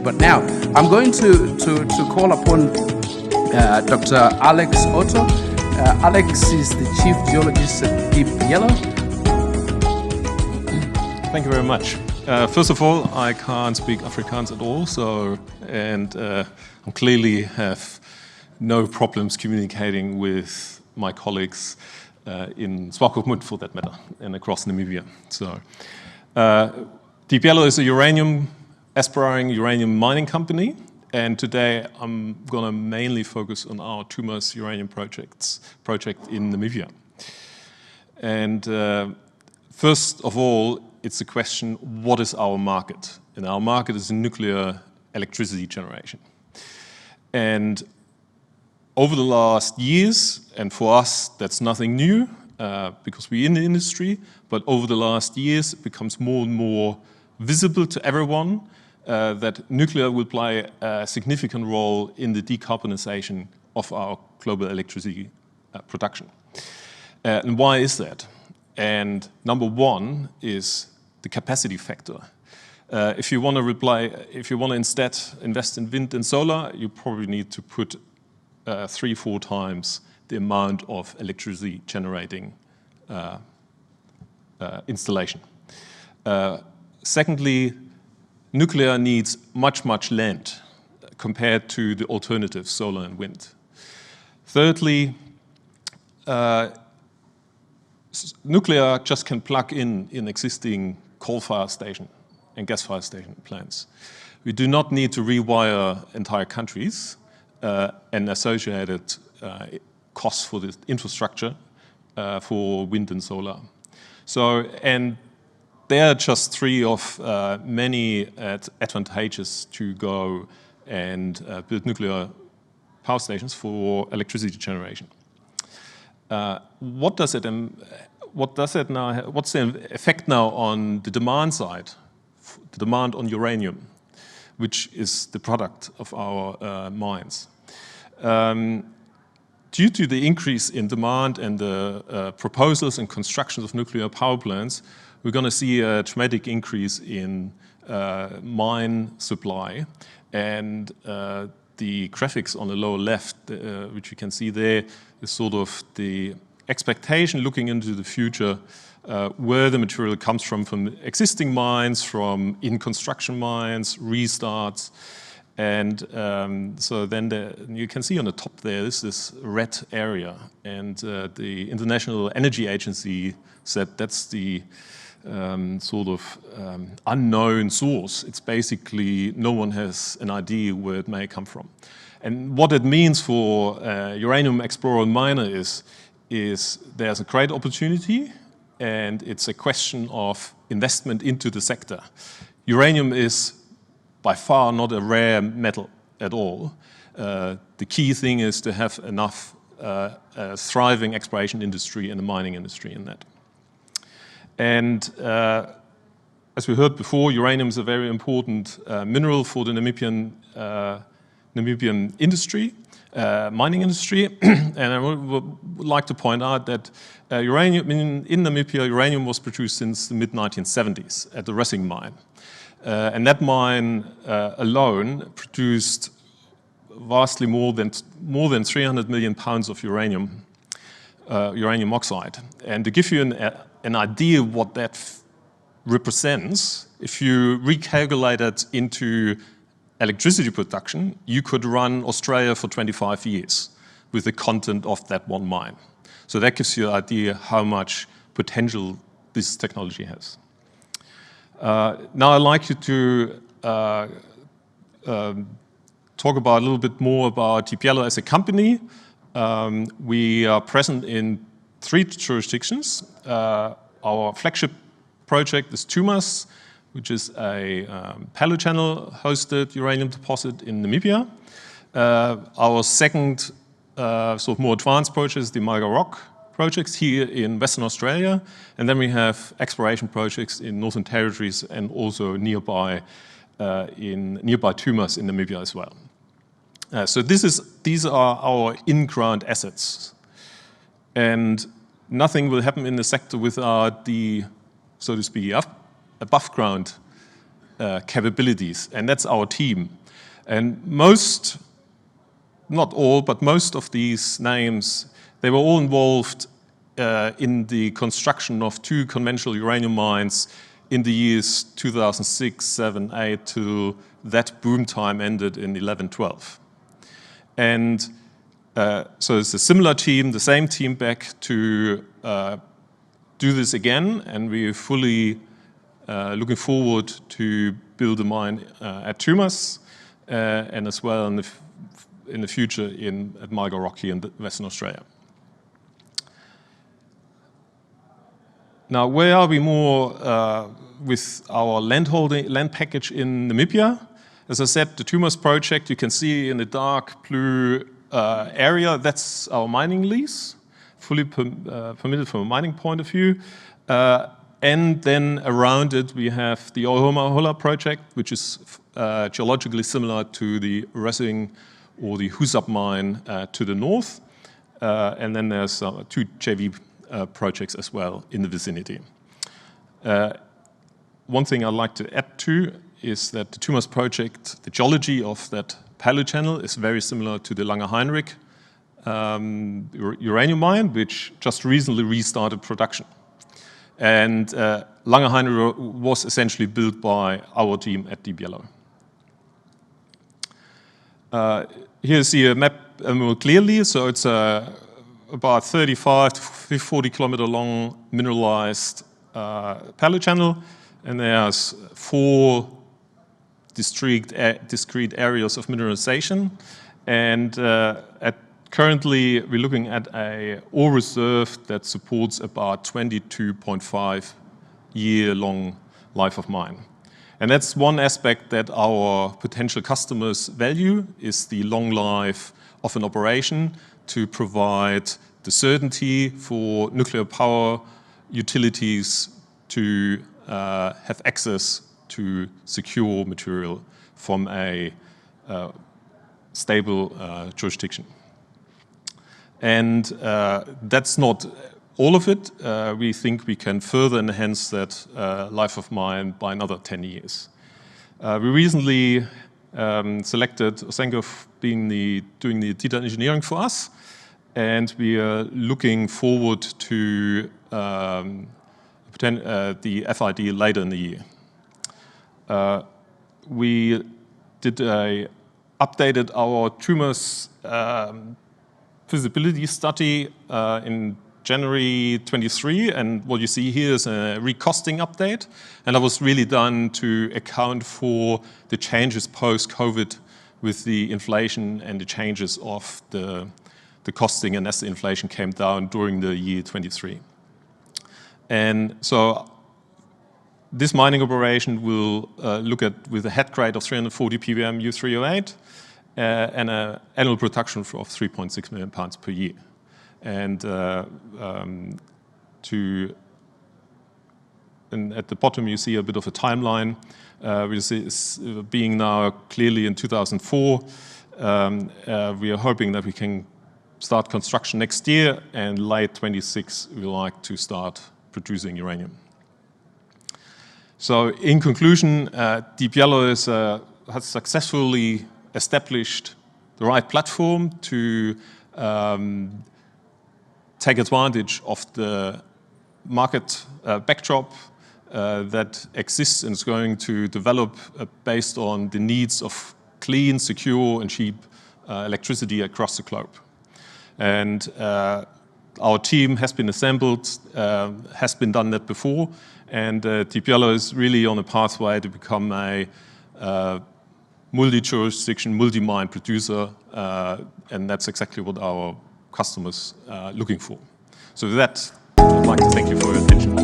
But now I'm going to call upon Dr. Alex Otto. Alex is the Chief Geologist at Deep Yellow. Thank you very much. First of all, I can't speak Afrikaans at all, and I clearly have no problems communicating with my colleagues in Swakopmund, for that matter, and across Namibia. So, Deep Yellow is a aspiring uranium mining company, and today I'm going to mainly focus on our Tumas uranium project in Namibia. And first of all, it's a question, what is our market? And our market is nuclear electricity generation. And over the last years, and for us that's nothing new because we're in the industry, but over the last years it becomes more and more visible to everyone that nuclear will play a significant role in the decarbonization of our global electricity production. And why is that? And number one is the capacity factor. If you want to instead invest in wind and solar, you probably need to put 3-4 times the amount of electricity generating installation. Secondly, nuclear needs much land compared to the alternatives, solar and wind. Thirdly, nuclear just can plug in existing coal-fired station and gas-fired station plants. We do not need to rewire entire countries and associated costs for the infrastructure for wind and solar. So, and they are just three of many advantages to go and build nuclear power stations for electricity generation. What's the effect now on the demand side, the demand on uranium, which is the product of our mines? Due to the increase in demand and the proposals and constructions of nuclear power plants, we're going to see a dramatic increase in mine supply. And the graphics on the lower left, which you can see there, is sort of the expectation looking into the future, where the material comes from existing mines, from in-construction mines, restarts. And so then you can see on the top there is this red area. And the International Energy Agency said that's the sort of unknown source. It's basically no one has an idea where it may come from. And what it means for uranium explorer and miner is there's a great opportunity, and it's a question of investment into the sector. Uranium is by far not a rare metal at all. The key thing is to have enough thriving exploration industry and a mining industry in that. And as we heard before, uranium is a very important mineral for the Namibian industry, mining industry. And I would like to point out that uranium in Namibia, uranium was produced since the mid-1970s at the Rössing mine. And that mine alone produced vastly more than 300 million pounds of uranium oxide. And to give you an idea of what that represents, if you recalculate it into electricity production, you could run Australia for 25 years with the content of that one mine. So that gives you an idea how much potential this technology has. Now I'd like you to talk about a little bit more about Deep Yellow as a company. We are present in 3 jurisdictions. Our flagship project is Tumas, which is a paleochannel hosted uranium deposit in Namibia. Our second sort of more advanced project is the Mulga Rock projects here in Western Australia, and then we have exploration projects in Northern Territories and also nearby Tumas in Namibia as well. So these are our in-ground assets, and nothing will happen in the sector without the, so to speak, above ground capabilities, and that's our team. And most, not all, but most of these names, they were all involved in the construction of 2 conventional uranium mines in the years 2006, 7, 8 till that boom time ended in 11, 12. And so it's a similar team, the same team back to do this again, and we're fully looking forward to build a mine at Tumas and as well in the future at Mulga Rock here in Western Australia. Now, where are we more with our land package in Namibia? As I said, the Tumas project, you can see in the dark blue area, that's our mining lease, fully permitted from a mining point of view. And then around it, we have the Ohomahola project, which is geologically similar to the Resing or the Husab mine to the north. And then there's 2 JV projects as well in the vicinity. One thing I'd like to add to is that the Tumas project, the geology of that paleochannel is very similar to the Langer Heinrich uranium mine, which just recently restarted production. And Langer Heinrich was essentially built by our team at Deep Yellow. Here you see a map more clearly. So it's about 35 to 40 kilometer long mineralized paleochannel, and there's 4 discrete areas of mineralization. And currently, we're looking at a ore reserve that supports about 22.5 year long life of mine. And that's one aspect that our potential customers value, is the long life of an operation to provide the certainty for nuclear power utilities to have access to secure material from a stable jurisdiction. And that's not all of it. We think we can further enhance that life of mine by another 10 years. We recently selected Osenko doing the detailed engineering for us, and we are looking forward to the FID later in the year. We updated our Tumas feasibility study in January 23, and what you see here is a recosting update, and that was really done to account for the changes post-COVID with the inflation and the changes of the costing, and as the inflation came down during the year 23. And so this mining operation will look at with a head grade of 340 ppm U3O8 and an annual production of 3.6 million pounds per year. And at the bottom you see a bit of a timeline, which is being now clearly in 2004. We are hoping that we can start construction next year, and late 26 we like to start producing uranium. So in conclusion, Deep Yellow has successfully established the right platform to take advantage of the market backdrop that exists and is going to develop based on the needs of clean, secure and cheap electricity across the globe. And our team has been assembled, has been done that before, and Deep Yellow is really on a pathway to become a multi-jurisdiction, multi-mine producer, and that's exactly what our customers are looking for. So with that, I'd like to thank you for your attention.